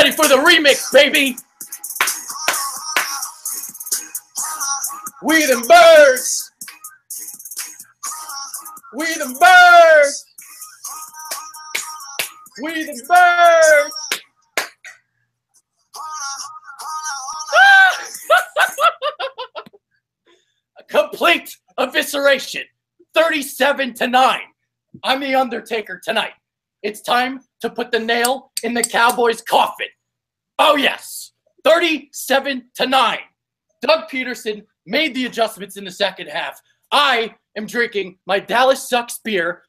ready for the remix, baby. We them birds. We them birds. We them birds. A complete evisceration. 37-9. I'm the Undertaker tonight. It's time to put the nail in the Cowboys' coffin. Oh yes, 37-9. Doug Peterson made the adjustments in the second half. I am drinking my Dallas Sucks beer.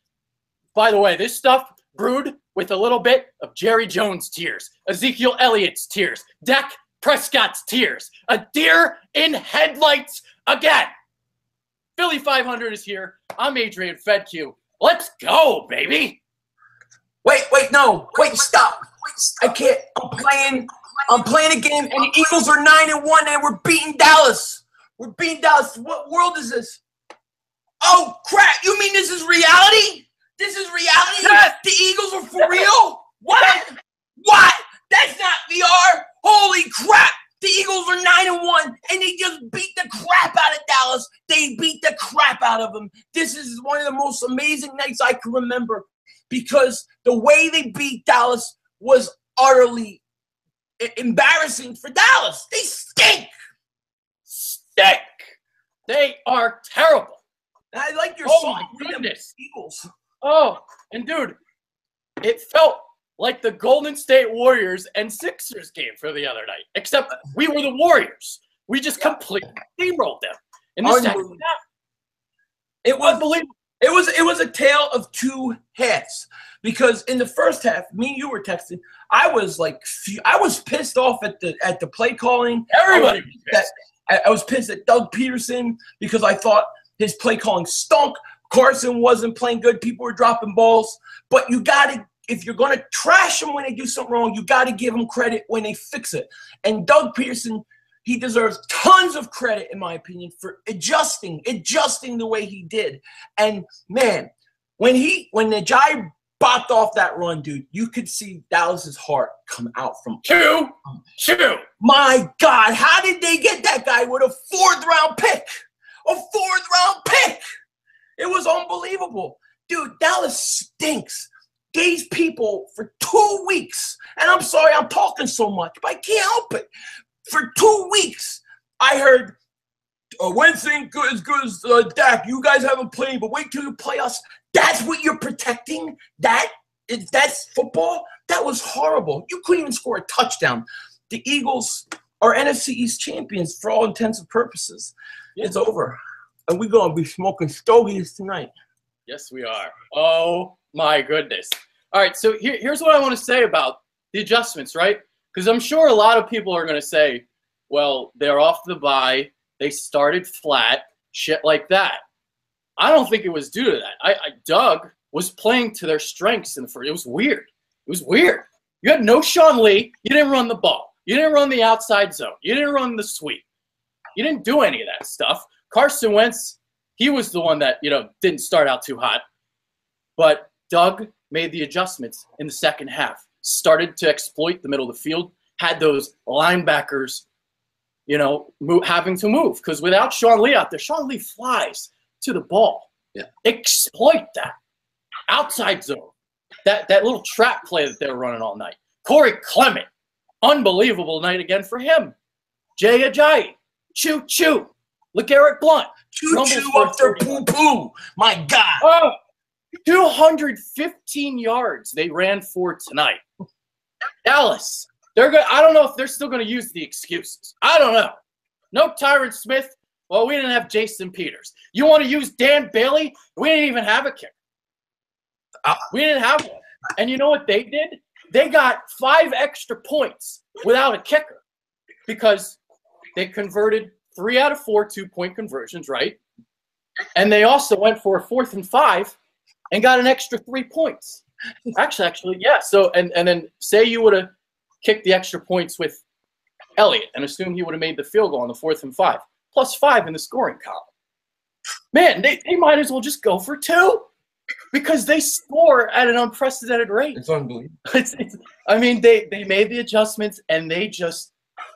By the way, this stuff brewed with a little bit of Jerry Jones' tears, Ezekiel Elliott's tears, Dak Prescott's tears, a deer in headlights again. Philly 500 is here. I'm Adrian Fedq. Let's go, baby. Wait, stop. I can't. I'm playing a game, and the Eagles are 9-1, and we're beating Dallas. We're beating Dallas. What world is this? Oh, crap. You mean this is reality? This is reality? Yes. The Eagles are for real? What? What? That's not VR. Holy crap. The Eagles are 9-1, and they just beat the crap out of Dallas. They beat the crap out of them. This is one of the most amazing nights I can remember because the way they beat Dallas was utterly embarrassing for Dallas. They stink. Stink. They are terrible. I like your Oh, song. my goodness. Eagles. Oh, and dude, it felt like the Golden State Warriors and Sixers game for the other night, except we were the Warriors. We just completely steamrolled them in the second half. It was unbelievable. It was a tale of two halves because in the first half, me and you were texting. I was pissed off at the play calling. Everybody was pissed. I was pissed at Doug Peterson because I thought his play calling stunk. Carson wasn't playing good. People were dropping balls. But you got to, if you're going to trash them when they do something wrong, you got to give them credit when they fix it. And Doug Peterson, he deserves tons of credit, in my opinion, for adjusting the way he did. And, man, when the Jai bopped off that run, dude, you could see Dallas's heart come out from Two. My God, how did they get that guy with a fourth-round pick? A fourth-round pick. It was unbelievable. Dude, Dallas stinks. These people for 2 weeks, and I'm sorry I'm talking so much, but I can't help it. For 2 weeks, I heard, Wentz ain't as good as Dak. You guys haven't played, but wait till you play us. That's what you're protecting? That's football? That was horrible. You couldn't even score a touchdown. The Eagles are NFC East champions for all intents and purposes. It's over. And we're going to be smoking stogies tonight. Yes, we are. Oh, my goodness. All right, so here's what I want to say about the adjustments, right? Because I'm sure a lot of people are going to say, well, they're off the bye. They started flat, shit like that. I don't think it was due to that. Doug was playing to their strengths in the first. It was weird. It was weird. You had no Sean Lee. You didn't run the ball. You didn't run the outside zone. You didn't run the sweep. You didn't do any of that stuff. Carson Wentz, he was the one that, didn't start out too hot. But Doug made the adjustments in the second half, started to exploit the middle of the field, had those linebackers, having to move. Because without Sean Lee out there, Sean Lee flies to the ball. Yeah. Exploit that. Outside zone. That little trap play that they were running all night. Corey Clement, unbelievable night again for him. Jay Ajayi, choo-choo. LeGarrette Blount. Choo-choo up their poo-poo. My God. Oh, 215 yards they ran for tonight. Dallas, I don't know if they're still going to use the excuses. I don't know. No Tyron Smith. Well, we didn't have Jason Peters. You want to use Dan Bailey? We didn't even have a kicker. We didn't have one. And you know what they did? They got 5 extra points without a kicker because they converted 3 out of 4 2-point conversions, right? And they also went for a 4th and 5 and got an extra 3 points. Actually, yeah. So, and then say you would have kicked the extra points with Elliott and assume he would have made the field goal on the 4th and 5, plus 5 in the scoring column. Man, they might as well just go for 2. because they score at an unprecedented rate. It's unbelievable. I mean, they made the adjustments and they just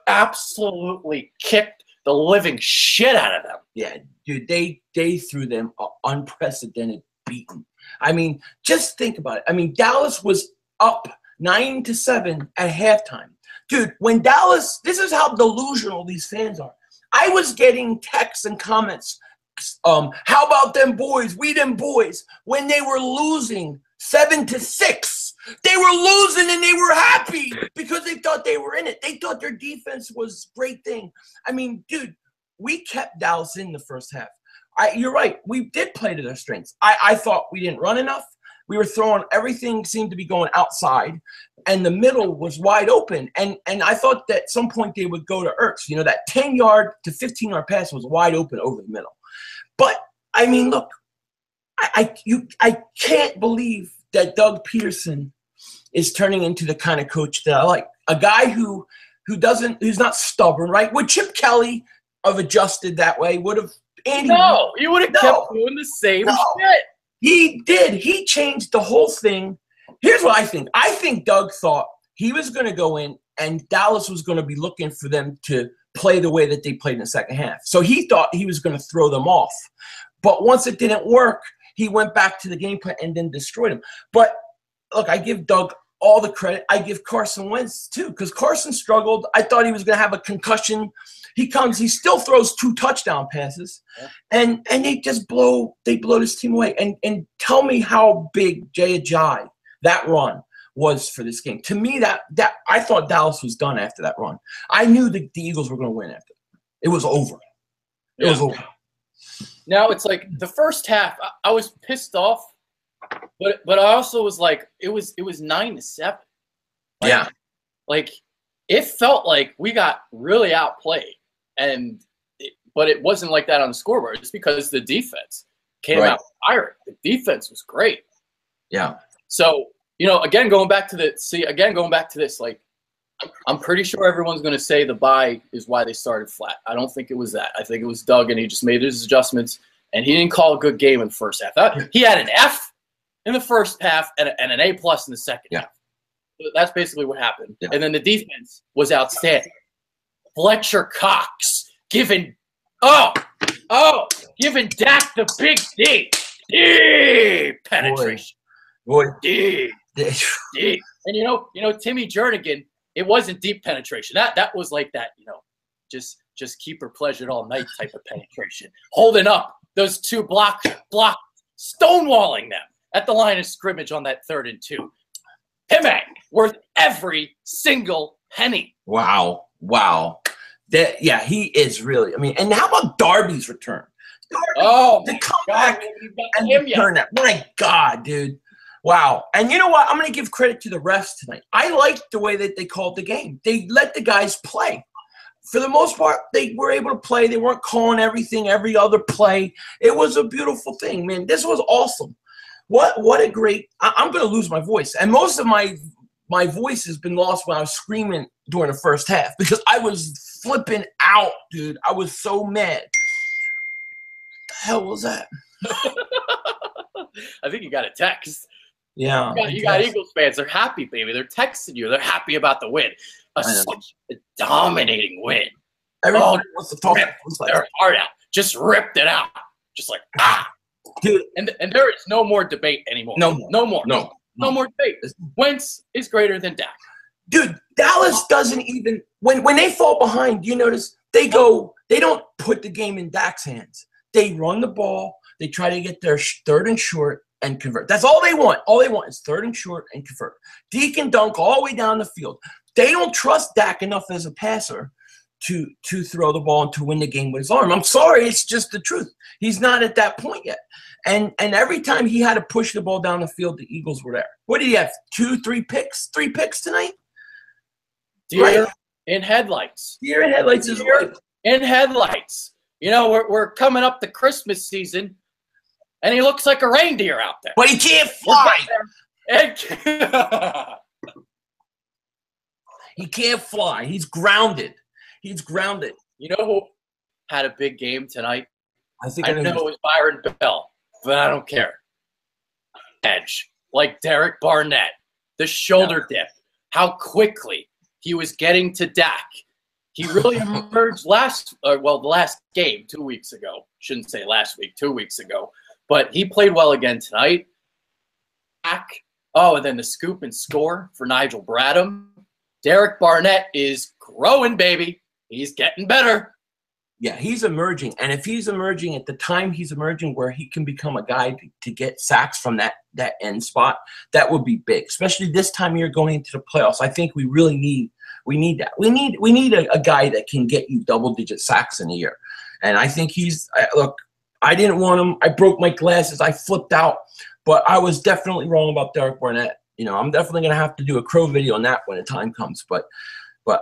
absolutely kicked the living shit out of them. Yeah, dude, they threw them an unprecedented beating. I mean, just think about it. I mean, Dallas was up 9-7 at halftime. Dude, when Dallas, this is how delusional these fans are. I was getting texts and comments. How about them boys? We them boys. When they were losing 7-6, they were losing and they were happy because they thought they were in it. They thought their defense was a great thing. I mean, dude, we kept Dallas in the first half. You're right. We did play to their strengths. I thought we didn't run enough. We were throwing, everything seemed to be going outside, and the middle was wide open. And I thought that at some point they would go to Ertz. You know, that 10-yard to 15-yard pass was wide open over the middle. But, I mean, look, I can't believe that Doug Peterson is turning into the kind of coach that I like. A guy who's not stubborn, right? Would Chip Kelly have adjusted that way? Would have Andy? No, he would have kept doing the same shit. He did. He changed the whole thing. Here's what I think. I think Doug thought he was going to go in and Dallas was going to be looking for them to play the way that they played in the second half. So he thought he was going to throw them off. But once it didn't work, he went back to the game plan and then destroyed them. But, look, I give Doug all the credit. I give Carson Wentz, too, because Carson struggled. I thought he was going to have a concussion. He still throws 2 touchdown passes, and they just blow this team away. And tell me how big Jay Ajayi, that run, was for this game. To me, that I thought Dallas was done after that run. I knew the Eagles were going to win after. It was over. It was over. Now it's like the first half, I was pissed off, but I also was like, it was 9-7. Yeah. Like it felt like we got really outplayed, but it wasn't like that on the scoreboard. It's because the defense came out firing. The defense was great. Yeah. So, you know, again going back to this, like I'm pretty sure everyone's going to say the bye is why they started flat. I don't think it was that. I think it was Doug, and he just made his adjustments, and he didn't call a good game in the first half. He had an F in the first half and an A+ in the second half. That's basically what happened. Yeah. And then the defense was outstanding. Fletcher Cox giving Dak the big deep penetration. Boy. Deep. And you know, Timmy Jernigan, it wasn't deep penetration. That was like that, you know, just keep her pleasured all night type of penetration. Holding up those 2 block, stonewalling them at the line of scrimmage on that 3rd and 2. Timmy worth every single penny. Wow. He is really. I mean, and how about Darby's return? To come back and return that. My God, dude. Wow. And you know what? I'm going to give credit to the refs tonight. I liked the way that they called the game. They let the guys play. For the most part, they were able to play. They weren't calling everything, every other play. It was a beautiful thing, man. This was awesome. What a great – I'm going to lose my voice. And most of my voice has been lost when I was screaming during the first half because I was flipping out, dude. I was so mad. What the hell was that? I think you got a text. Yeah. You got Eagles fans. They're happy, baby. They're texting you. They're happy about the win. Such a dominating win. Everybody wants to talk. Ripped their heart out. Just ripped it out. Just like, Dude. And there is no more debate anymore. No more debate. Wentz is greater than Dak. Dude, Dallas doesn't even when they fall behind, you notice they don't put the game in Dak's hands. They run the ball. They try to get their 3rd and short and convert. That's all they want. All they want is 3rd and short and convert. Deke and dunk all the way down the field. They don't trust Dak enough as a passer to throw the ball and to win the game with his arm. I'm sorry, it's just the truth. He's not at that point yet. And every time he had to push the ball down the field, the Eagles were there. What did he have? 3 picks? 3 picks tonight? Deer in headlights. Deer in headlights is right. In headlights. You know, we're coming up to Christmas season, and he looks like a reindeer out there. But he can't fly. He can't fly. He's grounded. You know who had a big game tonight? I know it was Byron Bell, but I don't care. edge like Derek Barnett, the shoulder dip, how quickly he was getting to Dak. He really emerged the last game 2 weeks ago. Shouldn't say last week, 2 weeks ago. But he played well again tonight. Dak. Oh, and then the scoop and score for Nigel Bradham. Derek Barnett is growing, baby. He's getting better. Yeah, he's emerging. And if he's emerging at the time he's emerging where he can become a guy to get sacks from that end spot, that would be big, especially this time of year going into the playoffs. I think we really need that. We need a guy that can get you double-digit sacks in a year. And I think look, I didn't want him. I broke my glasses. I flipped out. But I was definitely wrong about Derek Barnett. You know, I'm definitely going to have to do a crow video on that when the time comes. But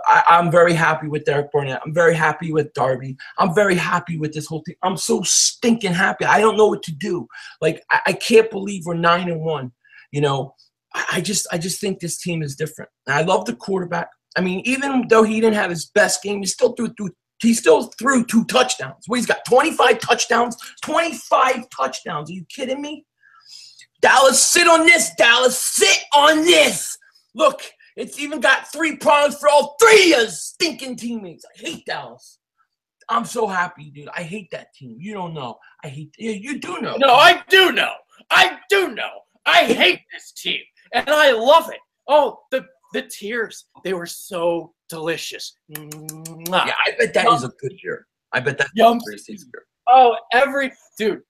I'm very happy with Derek Barnett. I'm very happy with Darby. I'm very happy with this whole thing. I'm so stinking happy. I don't know what to do. Like, I can't believe we're 9-1. You know, I just think this team is different. And I love the quarterback. I mean, even though he didn't have his best game, he still threw 2 touchdowns. Well, he's got 25 touchdowns. 25 touchdowns. Are you kidding me? Dallas, sit on this. Dallas, sit on this. Look, it's even got 3 prongs for all 3 of your stinking teammates. I hate Dallas. I'm so happy, dude. I hate that team. You don't know. I hate. You do know. No, I do know. I do know. I hate this team, and I love it. Oh, the tears. They were so delicious. Mwah. Yeah, I bet that is a good year. I bet that's Yum. a great season year. Oh,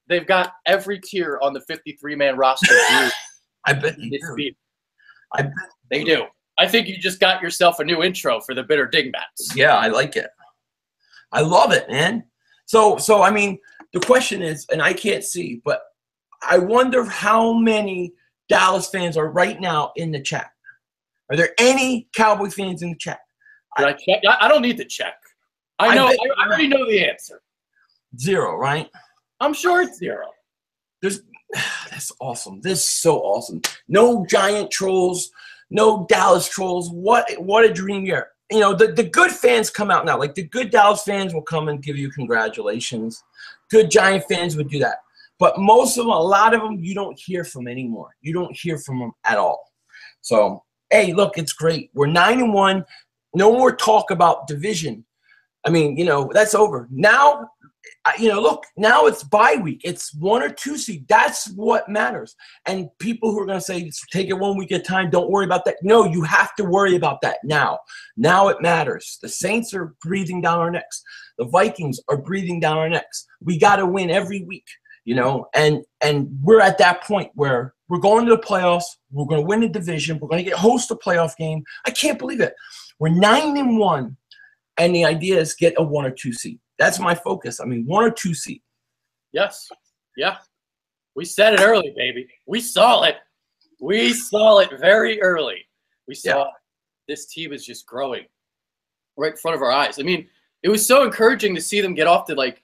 they've got every tier on the 53-man roster. I bet they do. I bet they do. I think you just got yourself a new intro for the Bitter Dingbats. Yeah, I like it. I love it, man. So I mean, the question is, and I can't see, but I wonder how many Dallas fans are right now in the chat. Are there any Cowboy fans in the chat? Did I check? I don't need to check. I already know the answer. 0, right? I'm sure it's 0. That's awesome. This is so awesome. No giant trolls, no Dallas trolls. What a dream year. You know, the good fans come out now. Like, the good Dallas fans will come and give you congratulations. Good Giant fans would do that. But most of them, a lot of them, you don't hear from anymore. You don't hear from them at all. So, hey, look, it's great. We're 9-1. No more talk about division. I mean, you know, that's over. Now, you know, look, now it's bye week. It's 1 or 2 seed. That's what matters. And people who are going to say, take it 1 week at a time, don't worry about that. No, you have to worry about that now. Now it matters. The Saints are breathing down our necks. The Vikings are breathing down our necks. We got to win every week, you know, and we're at that point where we're going to the playoffs. We're going to win the division. We're going to host a playoff game. I can't believe it. We're 9-1, and the idea is get a 1 or 2 seed. That's my focus. I mean, 1 or 2 seed. Yes. Yeah. We said it early, baby. We saw it. We saw it very early. We saw this team is just growing right in front of our eyes. I mean, it was so encouraging to see them get off to, like,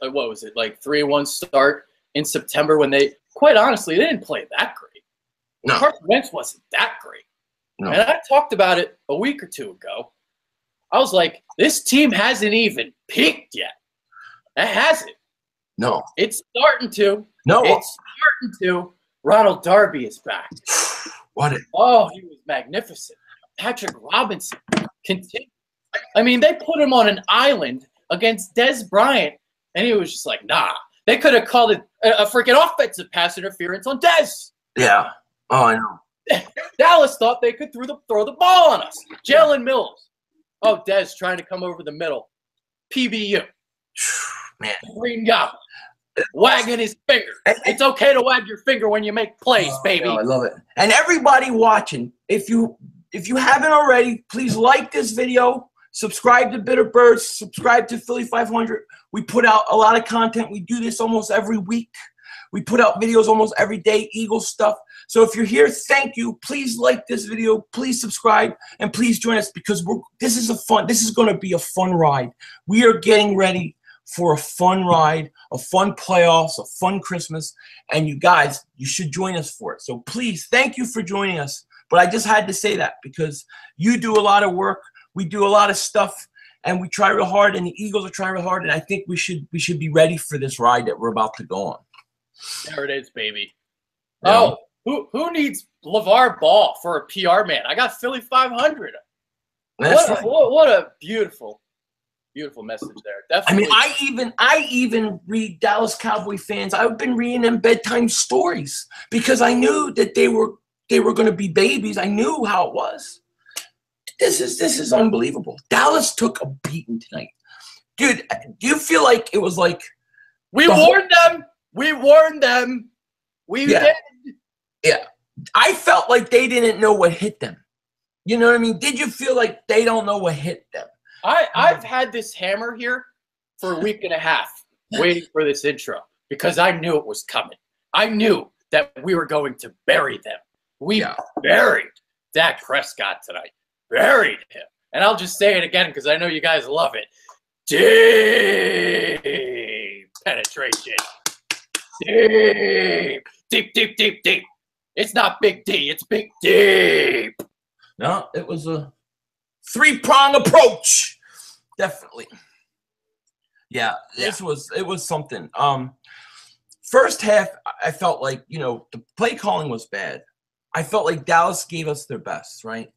what was it, like 3-1 start in September when they, quite honestly, they didn't play that great. No. Carson Wentz wasn't that great. No. And I talked about it a week or 2 ago. I was like, this team hasn't even peaked yet. It hasn't. No. It's starting to. No. It's starting to. Ronald Darby is back. Oh, he was magnificent. Patrick Robinson continued. I mean, they put him on an island against Dez Bryant, and he was just like, nah. They could have called it a freaking offensive pass interference on Dez. Yeah. Oh, I know. Dallas thought they could throw the ball on us. Jalen Mills. Oh, Dez trying to come over the middle. PBU. Man. Green Goblin. Wagging his finger. It's okay to wag your finger when you make plays, baby. I love it. And everybody watching, if you haven't already, please like this video. Subscribe to BIRDZ. Subscribe to Philly 500. We put out a lot of content. We do this almost every week. We put out videos almost every day, Eagles stuff. So if you're here, thank you. Please like this video. Please subscribe. And please join us because this is going to be a fun ride. We are getting ready for a fun ride, a fun playoffs, a fun Christmas. And you guys, you should join us for it. So please, thank you for joining us. But I just had to say that because you do a lot of work. We do a lot of stuff. And we try real hard. And the Eagles are trying real hard. And I think we should be ready for this ride that we're about to go on. There it is, baby. Yeah. Oh, Who needs LeVar Ball for a PR man? I got Philly 500. What a beautiful message there. Definitely. I mean, I even read Dallas Cowboy fans. I've been reading them bedtime stories because I knew that they were going to be babies. I knew how it was. This is unbelievable. Dallas took a beating tonight, dude. Do you feel like it was like we warned them? We warned them. We did. Yeah, I felt like they didn't know what hit them. You know what I mean? Did you feel like they don't know what hit them? I've had this hammer here for a week and a half waiting for this intro because I knew it was coming. I knew that we were going to bury them. We buried Dak Prescott tonight. Buried him. And I'll just say it again because I know you guys love it. Deep penetration. Deep. It's not big D. It's big deep. No, it was a three-prong approach. Definitely. Yeah, it was something. First half, I felt like, the play calling was bad. I felt like Dallas gave us their best, right?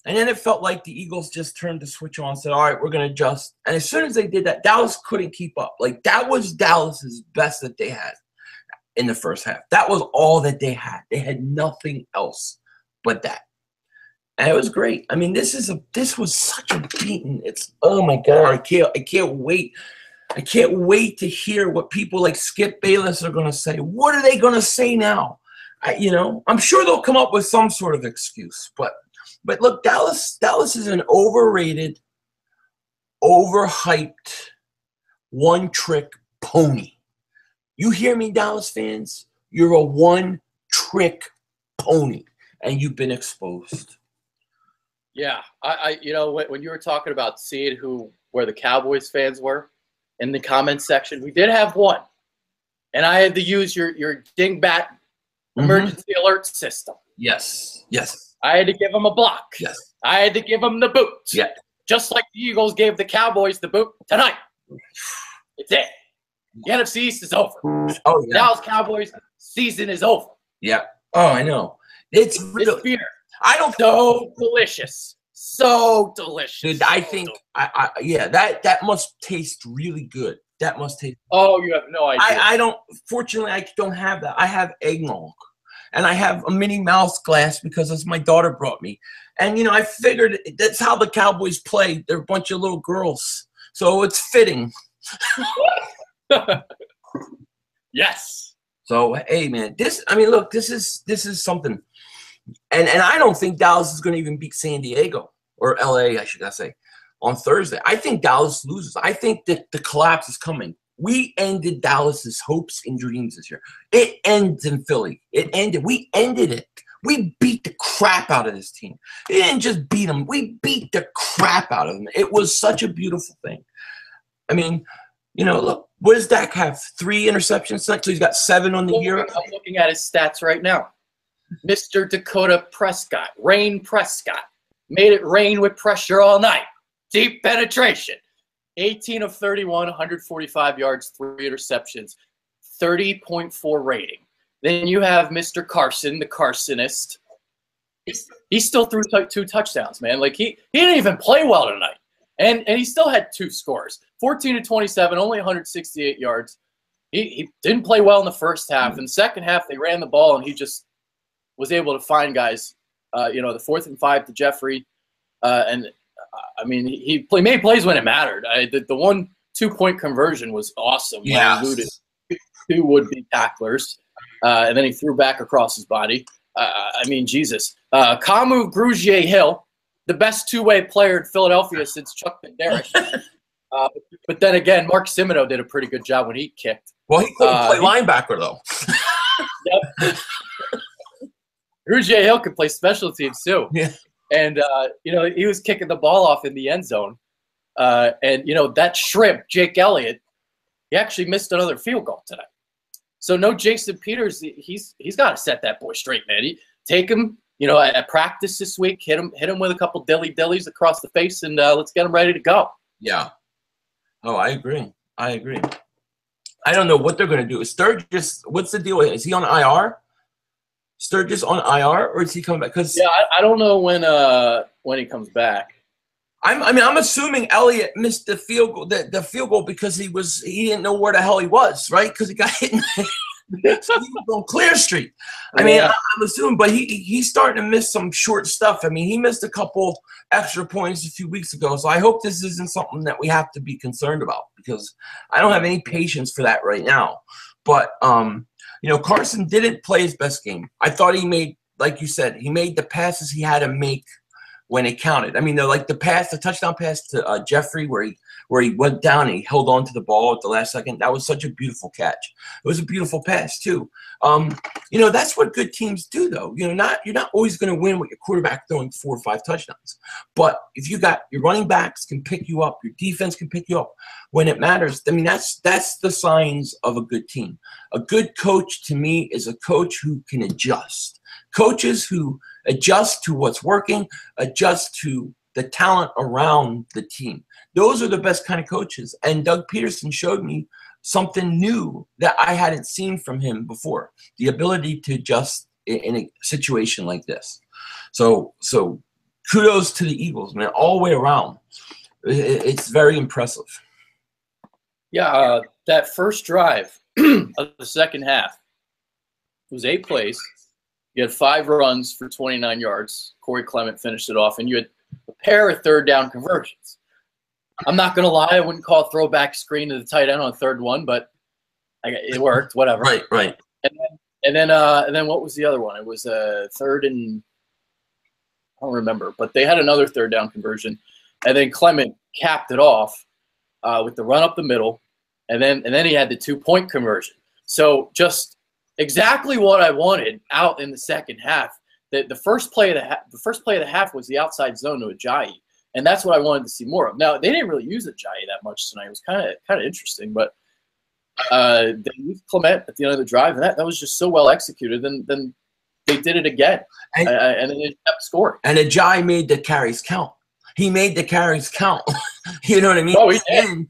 And then it felt like the Eagles just turned the switch on and said, all right, we're going to adjust. And as soon as they did that, Dallas couldn't keep up. Like, that was Dallas's best that they had in the first half. That was all that they had. They had nothing else but that. And it was great. I mean, this was such a beating. It's, oh my God, I can't wait. I can't wait to hear what people like Skip Bayless are going to say. What are they going to say now? I'm sure they'll come up with some sort of excuse. But look, Dallas is an overrated, overhyped, one-trick pony. You hear me, Dallas fans? You're a one-trick pony, and you've been exposed. Yeah, when you were talking about seeing where the Cowboys fans were in the comments section, we did have one, and I had to use your dingbat emergency alert system. Yes. I had to give them a block. Yes. I had to give them the boot. Yeah. Just like the Eagles gave the Cowboys the boot tonight. It's it. The NFC East is over. Oh yeah. Dallas Cowboys season is over. Yeah. Oh, I know. It's really. This beer. I don't. So delicious. So delicious. Dude, I think. That must taste really good. That must taste. Oh, you have no idea. I don't. Fortunately, I don't have that. I have eggnog. And I have a Minnie Mouse glass because it's my daughter brought me. And, I figured that's how the Cowboys play. They're a bunch of little girls. So it's fitting. Yes. So, hey, man, this is something. And I don't think Dallas is going to even beat San Diego or LA, I should say, on Thursday. I think Dallas loses. I think that the collapse is coming. We ended Dallas's hopes and dreams this year. It ends in Philly. It ended. We ended it. We beat the crap out of this team. We didn't just beat them. We beat the crap out of them. It was such a beautiful thing. I mean, look, what does Dak have? 3 interceptions tonight? So he's got 7 on the year. I'm looking at his stats right now. Mr. Dakota Prescott, Rain Prescott, made it rain with pressure all night. Deep penetration. 18 of 31, 145 yards, 3 interceptions, 30.4 rating. Then you have Mr. Carson, the Carsonist. He still threw 2 touchdowns, man. Like he didn't even play well tonight. And he still had 2 scores. 14 to 27, only 168 yards. He didn't play well in the first half. In the second half, they ran the ball, and he just was able to find guys. The 4th and 5 to Jeffrey. I mean, he made plays when it mattered. The 1 2-point conversion was awesome. Yeah. He eluded 2 would-be tacklers, and then he threw back across his body. I mean, Jesus. Kamu Grugier-Hill, the best 2-way player in Philadelphia since Chuck Bednarik. But then again, Mark Simoneau did a pretty good job when he kicked. Well, he couldn't play linebacker, though. Yep. Grugier-Hill could play special teams, too. Yeah. And, he was kicking the ball off in the end zone. That shrimp, Jake Elliott, he actually missed another field goal tonight. So no Jason Peters. He's got to set that boy straight, man. Take him, at practice this week, hit him with a couple dillies across the face, and let's get him ready to go. Yeah. Oh, I agree. I don't know what they're going to do. Is Sturgis, what's the deal? Is he on IR? Sturgis on IR, or is he coming back? Because Yeah, I don't know when he comes back. I'm assuming Elliott missed the field goal, the field goal because he didn't know where the hell he was, right? Because he got hit. So he was on Clear Street. I mean, I'm assuming, but he's starting to miss some short stuff. I mean, he missed a couple extra points a few weeks ago. So I hope this isn't something that we have to be concerned about, because I don't have any patience for that right now. But Carson didn't play his best game. I thought he made, like you said, he made the passes he had to make when it counted. I mean, the touchdown pass to Jeffrey where he went down and he held on to the ball at the last second. That was such a beautiful catch. It was a beautiful pass too. That's what good teams do, though. You're not always going to win with your quarterback throwing 4 or 5 touchdowns. But if you got your running backs can pick you up, your defense can pick you up when it matters. I mean, that's the signs of a good team. A good coach to me is a coach who can adjust. Coaches who adjust to what's working, adjust to the talent around the team. Those are the best kind of coaches. And Doug Peterson showed me something new that I hadn't seen from him before, the ability to adjust in a situation like this. So kudos to the Eagles, man, all the way around. It's very impressive. Yeah, that first drive of the second half was 8 plays. You had 5 runs for 29 yards. Corey Clement finished it off, and you had a pair of third down conversions. I'm not going to lie, I wouldn't call a throwback screen to the tight end on 3rd one, but it worked, whatever. Right. And then what was the other one? It was a 3rd and I don't remember, but they had another 3rd down conversion, and then Clement capped it off with the run up the middle, and then he had the 2-point conversion. So just exactly what I wanted out in the second half. The first play of the half was the outside zone to Ajayi, and that's what I wanted to see more of. Now they didn't really use Ajayi that much tonight. It was kind of interesting, but they used Clement at the end of the drive, and that was just so well executed. Then they did it again, and then they kept scoring. And Ajayi made the carries count. He made the carries count. You know what I mean? Oh, he did. And,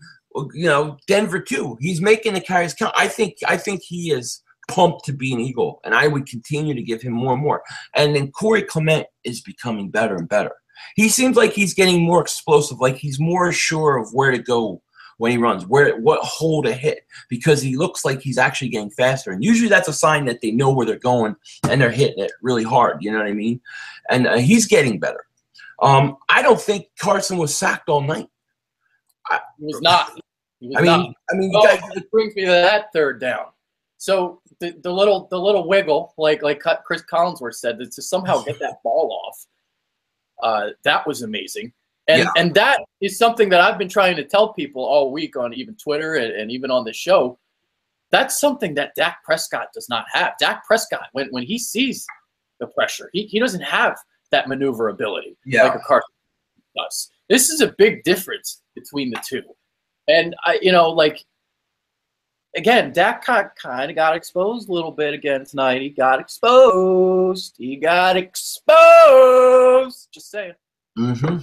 Denver too. He's making the carries count. I think he is pumped to be an Eagle, and I would continue to give him more and more. And then Corey Clement is becoming better and better. He seems like he's getting more explosive, like he's more sure of where to go when he runs, what hole to hit, because he looks like he's actually getting faster. And usually that's a sign that they know where they're going and they're hitting it really hard. You know what I mean? And he's getting better. I don't think Carson was sacked all night. He was not. I mean, you guys, it brings me to that 3rd down. So the little wiggle, like Chris Collinsworth said, to somehow get that ball off, that was amazing. And that is something that I've been trying to tell people all week on even Twitter and even on the show. That's something that Dak Prescott does not have. Dak Prescott, when he sees the pressure, he doesn't have that maneuverability like a Carson does. This is a big difference between the two. And again, Dak kind of got exposed a little bit again tonight. He got exposed. Just saying. Mm-hmm.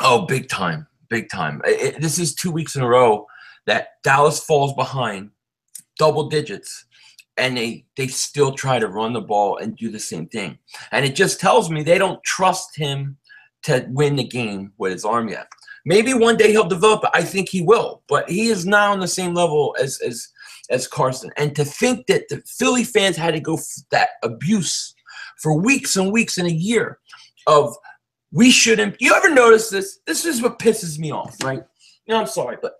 Oh, big time. This is 2 weeks in a row that Dallas falls behind double digits, and they still try to run the ball and do the same thing. And it just tells me they don't trust him to win the game with his arm yet. Maybe one day he'll develop it. I think he will, but he is not on the same level as Carson. And to think that the Philly fans had to go that abuse for weeks and weeks and a year of we shouldn't. You ever notice this? This is what pisses me off, right? I'm sorry, but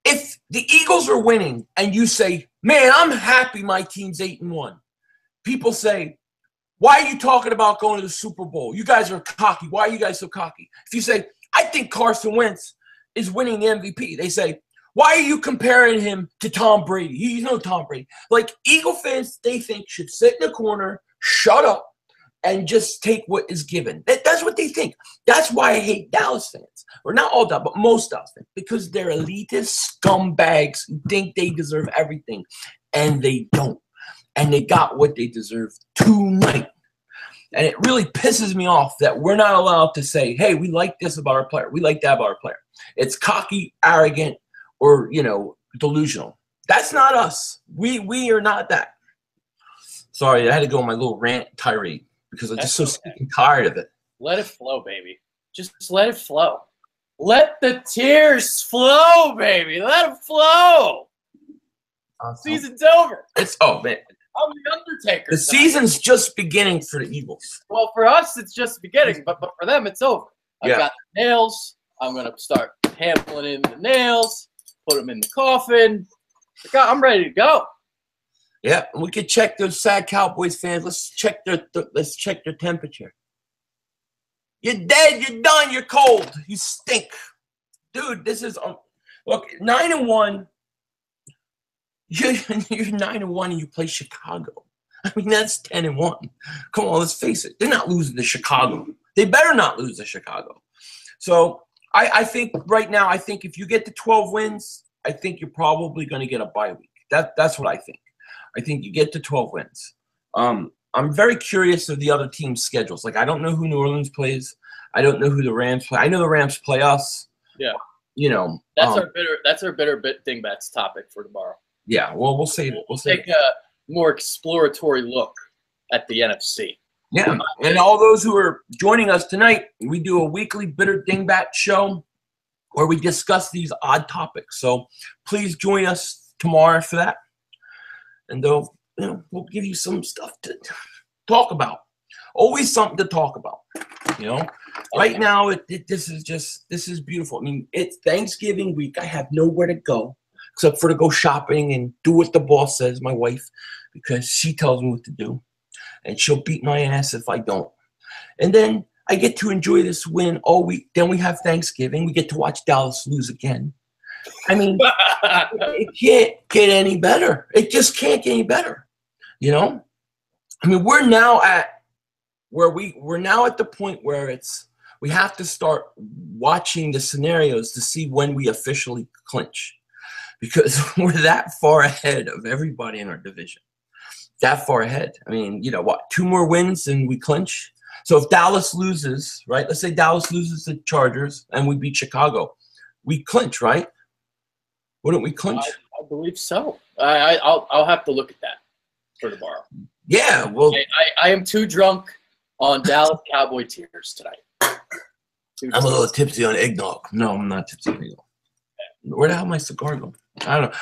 if the Eagles are winning and you say, man, I'm happy my team's 8-1, people say, why are you talking about going to the Super Bowl? You guys are cocky. Why are you guys so cocky? If you say, I think Carson Wentz is winning the MVP, they say, why are you comparing him to Tom Brady? He's no Tom Brady. Like, Eagle fans, they think, should sit in the corner, shut up, and just take what is given. That's what they think. That's why I hate Dallas fans. Or not all Dallas, but most Dallas fans. Because they're elitist scumbags who think they deserve everything. And they don't. And they got what they deserve tonight. And it really pisses me off that we're not allowed to say, hey, we like this about our player. We like that about our player. It's cocky, arrogant, or, delusional. That's not us. We are not that. Sorry, I had to go on my little rant tirade because I'm just so sick and tired of it. Let it flow, baby. Just let it flow. Let the tears flow, baby. Let them flow. Season's over. Oh, man. I'm the Undertaker. The season's just beginning for the Eagles. Well, for us, it's just beginning, but for them, it's over. I've got the nails. I'm going to start hammering in the nails, put them in the coffin. I'm ready to go. Yeah, we could check those sad Cowboys fans. Let's check their temperature. You're dead. You're done. You're cold. You stink, dude. This is look 9-1. You're 9-1 and you play Chicago. I mean, that's 10-1. Come on, let's face it. They're not losing to Chicago. They better not lose to Chicago. So I think right now, I think if you get to 12 wins, I think you're probably going to get a bye week. That's what I think. I think you get to 12 wins. I'm very curious of the other teams' schedules. Like, I don't know who New Orleans plays. I don't know who the Rams play. I know the Rams play us. Yeah. You know. That's our bitter dingbats topic for tomorrow. Yeah. Well, we'll save it. We'll take a more exploratory look at the NFC. Yeah. And all those who are joining us tonight, we do a weekly Bitter Dingbat show where we discuss these odd topics. So please join us tomorrow for that. And we'll give you some stuff to talk about. Always something to talk about. Right now, this is beautiful. I mean, it's Thanksgiving week. I have nowhere to go except for to go shopping and do what the boss says, my wife, because she tells me what to do. And she'll beat my ass if I don't. And then I get to enjoy this win all week. Then we have Thanksgiving. We get to watch Dallas lose again. I mean, it can't get any better. It just can't get any better. I mean, we're now at the point where we have to start watching the scenarios to see when we officially clinch, because we're that far ahead of everybody in our division. That far ahead. I mean, 2 more wins and we clinch. So if Dallas loses, right? Let's say Dallas loses the Chargers and we beat Chicago, we clinch, right? Wouldn't we clinch? I believe so. I'll have to look at that for tomorrow. Yeah, well, I am too drunk on Dallas Cowboy tears tonight. I'm a little tipsy on eggnog. No, I'm not tipsy on eggnog. Where the hell my cigar go? I don't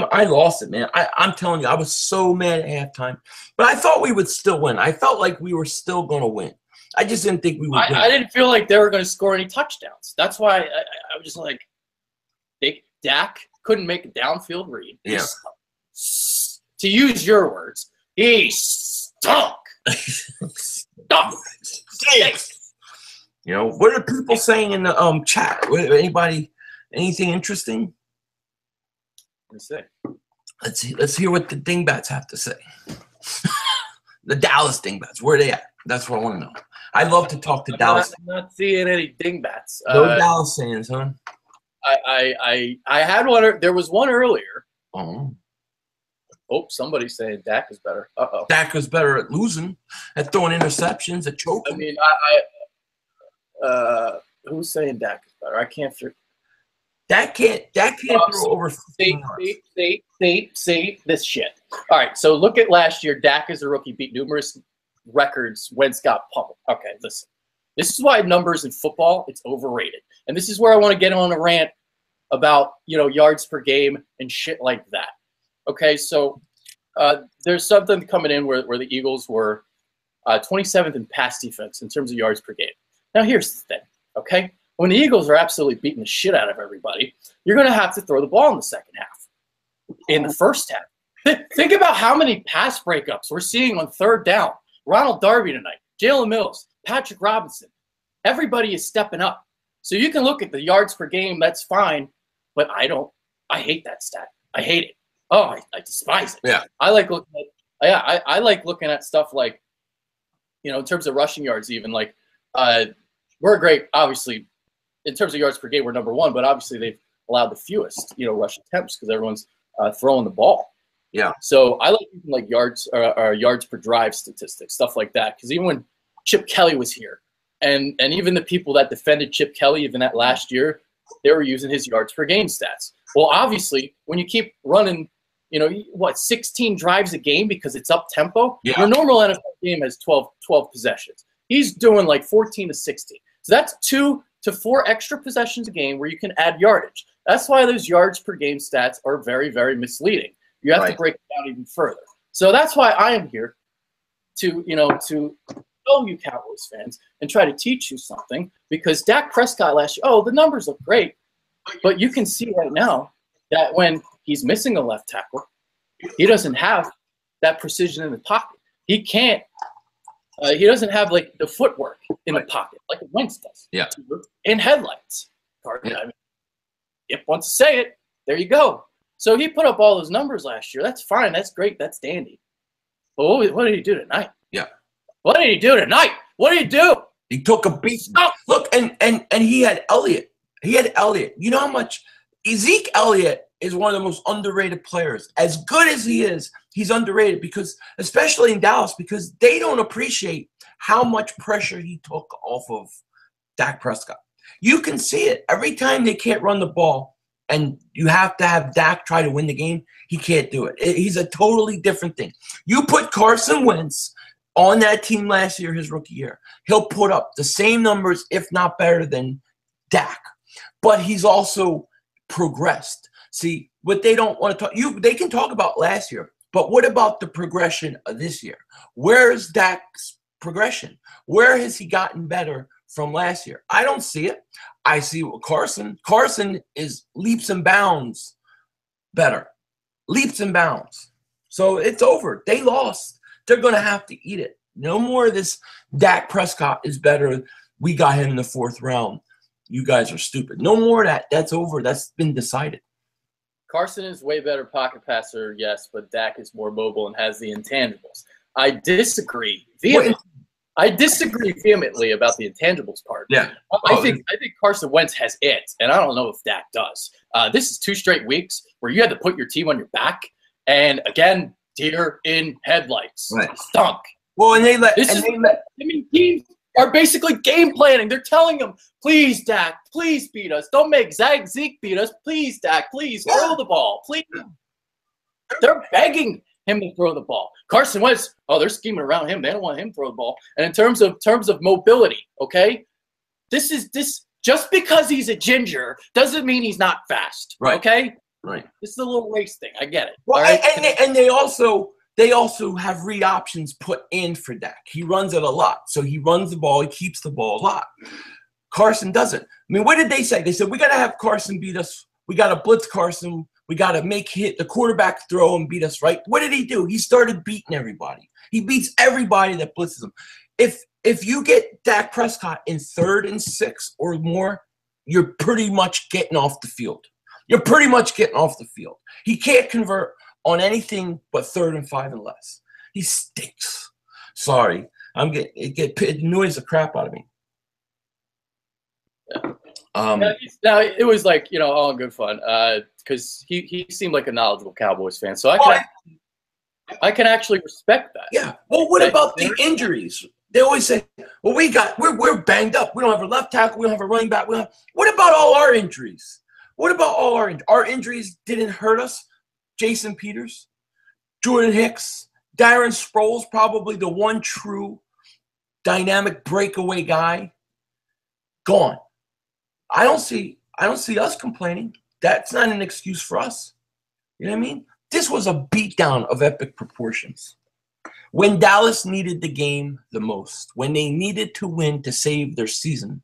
know. I lost it, man. I'm telling you, I was so mad at halftime. But I thought we would still win. I felt like we were still going to win. I just didn't think we would win. I didn't feel like they were going to score any touchdowns. That's why I was just like, Dak couldn't make a downfield read. Yeah. To use your words, he stunk. Stunk. What are people saying in the chat? Anybody, anything interesting? Let's hear what the Dingbats have to say. The Dallas Dingbats, where are they at? That's what I want to know. I love to talk to Dallas. I'm not seeing any Dingbats. No Dallas fans, huh? I had one. There was one earlier. Oh, somebody's saying Dak is better. Dak is better at losing, at throwing interceptions, at choking. I mean, who's saying Dak is better? I can't figure. Dak can't throw over 15 yards. See this shit. All right, so look at last year. Dak as a rookie beat numerous records. Wentz got pummeled. Okay, listen. This is why numbers in football, it's overrated. And this is where I want to get on a rant about, yards per game and shit like that. Okay, so there's something coming in where the Eagles were 27th in pass defense in terms of yards per game. Now, here's the thing, okay? When the Eagles are absolutely beating the shit out of everybody, you're going to have to throw the ball in the second half. In the first half. Think about how many pass breakups we're seeing on third down. Ronald Darby tonight, Jalen Mills, Patrick Robinson. Everybody is stepping up. So you can look at the yards per game, that's fine, but I hate that stat. I hate it. Oh, I despise it. Yeah. I like looking at I like looking at stuff like, in terms of rushing yards even, like we're great, obviously, in terms of yards per game, we're number 1, but obviously they've allowed the fewest, rush attempts because everyone's throwing the ball. Yeah. So I like yards or yards per drive statistics, stuff like that. Because even when Chip Kelly was here, and even the people that defended Chip Kelly, even that last year, they were using his yards per game stats. Well, obviously, when you keep running what, 16 drives a game because it's up tempo. Yeah. Your normal NFL game has 12 possessions. He's doing like 14 to 16. So that's 2 to 4 extra possessions a game where you can add yardage. That's why those yards per game stats are very, very misleading. You have to break it down even further. So that's why I am here to show you Cowboys fans and try to teach you something, because Dak Prescott last year, the numbers look great, but you can see right now that when he's missing a left tackle, he doesn't have that precision in the pocket. He can't. He doesn't have like the footwork in the pocket like Wentz does. Yeah. In headlights. Yep, wants to say it. There you go. So he put up all those numbers last year. That's fine. That's great. That's dandy. But what did he do tonight? Yeah. What did he do tonight? What did he do? He took a beat. Look, and he had Elliott. He had Elliott. You know how much Zeke Elliott is one of the most underrated players. As good as he is, he's underrated because, especially in Dallas, because they don't appreciate how much pressure he took off of Dak Prescott. You can see it every time they can't run the ball, and you have to have Dak try to win the game. He can't do it. He's a totally different thing. You put Carson Wentz on that team last year, his rookie year, he'll put up the same numbers, if not better than Dak. But he's also progressed. See, what they don't want to talk, they can talk about last year, but what about the progression of this year? Where is Dak's progression? Where has he gotten better from last year? I don't see it. I see what Carson. Carson is leaps and bounds better. Leaps and bounds. So it's over. They lost. They're going to have to eat it. No more of this Dak Prescott is better. We got him in the 4th round. You guys are stupid. No more of that. That's over. That's been decided. Carson is way better pocket passer, yes, but Dak is more mobile and has the intangibles. I disagree vehemently about the intangibles part. Yeah. I think Carson Wentz has it, and I don't know if Dak does. This is 2 straight weeks where you had to put your team on your back, and again, deer in headlights. Right. Stunk. Well, teams are basically game planning. They're telling him, please, Dak, please beat us. Don't make Zeke beat us. Please, Dak, please throw the ball. Please. They're begging him to throw the ball. Carson Wentz, they're scheming around him. They don't want him to throw the ball. And in terms of mobility, okay, this just because he's a ginger doesn't mean he's not fast. Right. Okay? Right. This is a little race thing. I get it. Well, all right? and they also have read options put in for Dak. He runs it a lot. So he runs the ball. He keeps the ball a lot. Carson doesn't. I mean, what did they say? They said, we got to have Carson beat us. We got to blitz Carson. We got to hit the quarterback throw and beat us, right? What did he do? He started beating everybody. He beats everybody that blitzes him. If you get Dak Prescott in 3rd and 6 or more, you're pretty much getting off the field. You're pretty much getting off the field. He can't convert on anything but 3rd and 5 and less. He stinks. Sorry. It annoys the crap out of me. Now it was like, all in good fun, because he seemed like a knowledgeable Cowboys fan, so I can actually respect that. Yeah. Well, what about the injuries? They always say, "Well, we're banged up. We don't have a left tackle. We don't have a running back. What about all our injuries? What about all our injuries? Didn't hurt us. Jason Peters, Jordan Hicks, Darren Sproles, probably the one true dynamic breakaway guy, gone. I don't see us complaining. That's not an excuse for us. You know what I mean? This was a beatdown of epic proportions. When Dallas needed the game the most, when they needed to win to save their season,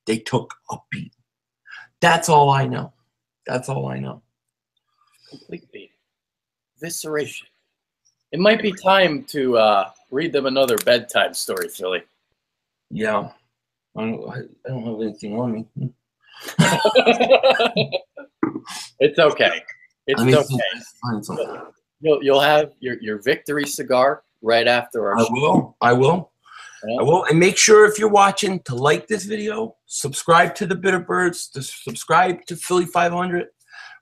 they took a beat. That's all I know. That's all I know. Complete beat. Visceration. It might be time to read them another bedtime story, Philly. Yeah. I don't have anything on me. It's okay. It's okay. You'll have your victory cigar right after our show. I will. And make sure, if you're watching, to like this video, subscribe to the BIRDZ, to subscribe to Philly 500.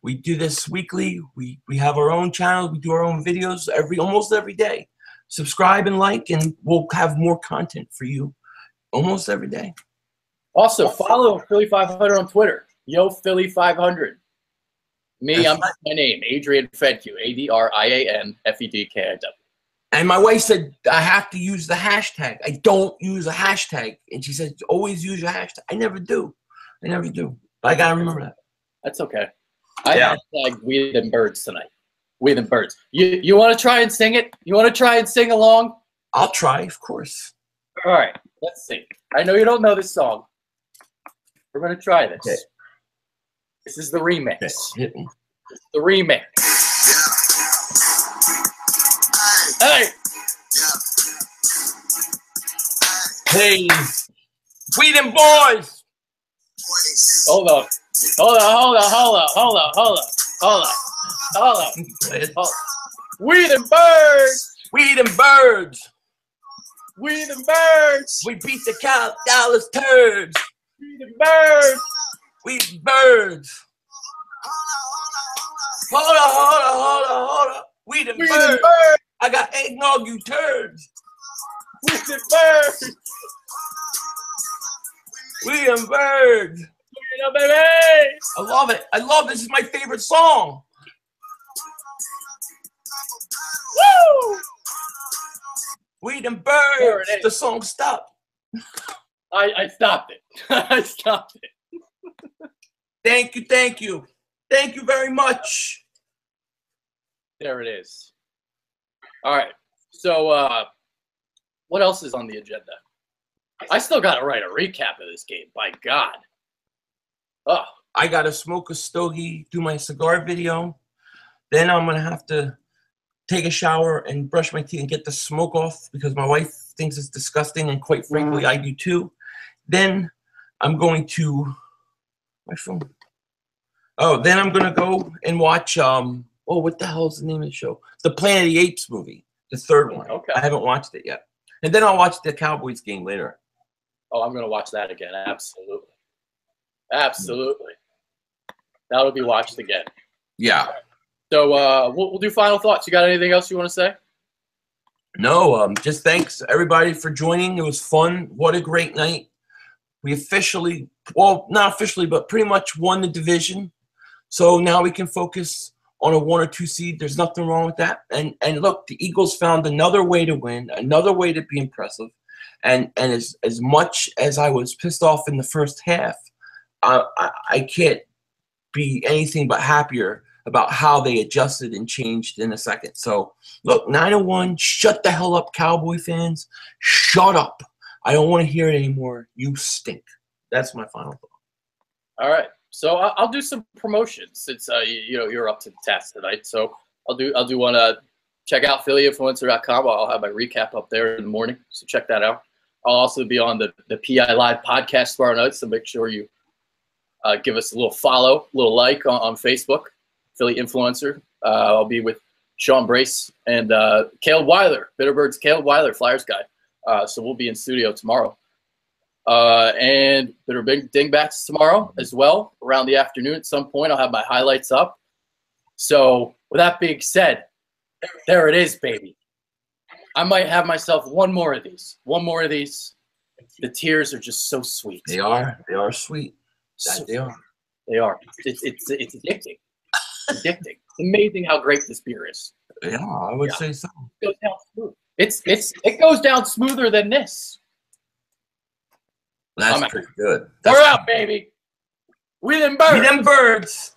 We do this weekly. We have our own channel. We do our own videos almost every day. Subscribe and like, and we'll have more content for you almost every day. Also, follow Philly 500 on Twitter. Yo, Philly 500. Me, I'm just my name, Adrian Fedku, ADRIANFEDKIW. And my wife said I have to use the hashtag. I don't use a hashtag. And she said, always use your hashtag. I never do. I never do. But I got to remember that. That's okay. I hashtagged We Them Birds tonight. We Them Birds. You want to try and sing it? You want to try and sing along? I'll try, of course. All right. Let's see. I know you don't know this song. We're going to try this. Okay. This is the remix. Okay. The remix. Hey! Hey! We Them Boys! Hold on. We Them Birds! We Them Birds! We Them Birds! We beat the Dallas Turds! We Them Birds! We Birds! Hold on. We Them Birds! I got eggnog, you turds! We Them Birds! We Them Birds! Baby! I love it. This is my favorite song. Woo! We Them Birds. The song stopped. I stopped it. I stopped it. Thank you. Thank you very much. There it is. All right. So what else is on the agenda? I still got to write a recap of this game. By God. Oh. I got to smoke a stogie, do my cigar video. Then I'm going to have to take a shower and brush my teeth and get the smoke off because my wife thinks it's disgusting, and quite frankly, I do too. Then I'm going to my phone. Oh, then I'm going to go and watch what the hell is the name of the show? The Planet of the Apes movie, the third one. Okay. I haven't watched it yet. And then I'll watch the Cowboys game later. Oh, I'm going to watch that again. Absolutely. Absolutely. That'll be watched again. Yeah. So we'll do final thoughts. You got anything else you want to say? No, just thanks everybody for joining. It was fun. What a great night. We officially, well, not officially, but pretty much won the division. So now we can focus on a 1 or 2 seed. There's nothing wrong with that. And look, the Eagles found another way to win, another way to be impressive. And as much as I was pissed off in the first half, I can't be anything but happier about how they adjusted and changed in a second. So, look, 9-1, shut the hell up, Cowboy fans. Shut up. I don't want to hear it anymore. You stink. That's my final thought. All right. So I'll do some promotions since you're up to the task tonight. So I'll do one. Check out PhillyInfluencer.com. I'll have my recap up there in the morning. So check that out. I'll also be on the PI Live podcast tomorrow night. So make sure you give us a little follow, a little like on Facebook. Philly Influencer. I'll be with Sean Brace and Caleb Weiler, BIRDZ Caleb Weiler, Flyers guy. So we'll be in studio tomorrow. And Bitter Big Dingbats tomorrow as well, around the afternoon at some point. I'll have my highlights up. So with that being said, there it is, baby. I might have myself one more of these. The tears are just so sweet. They are sweet. So they are. They are. It's addicting. Addicting. It's amazing how great this beer is. Yeah, I would say so. It goes down smooth. It goes down smoother than this. That's pretty good. We're out, baby. We them birds. We them birds.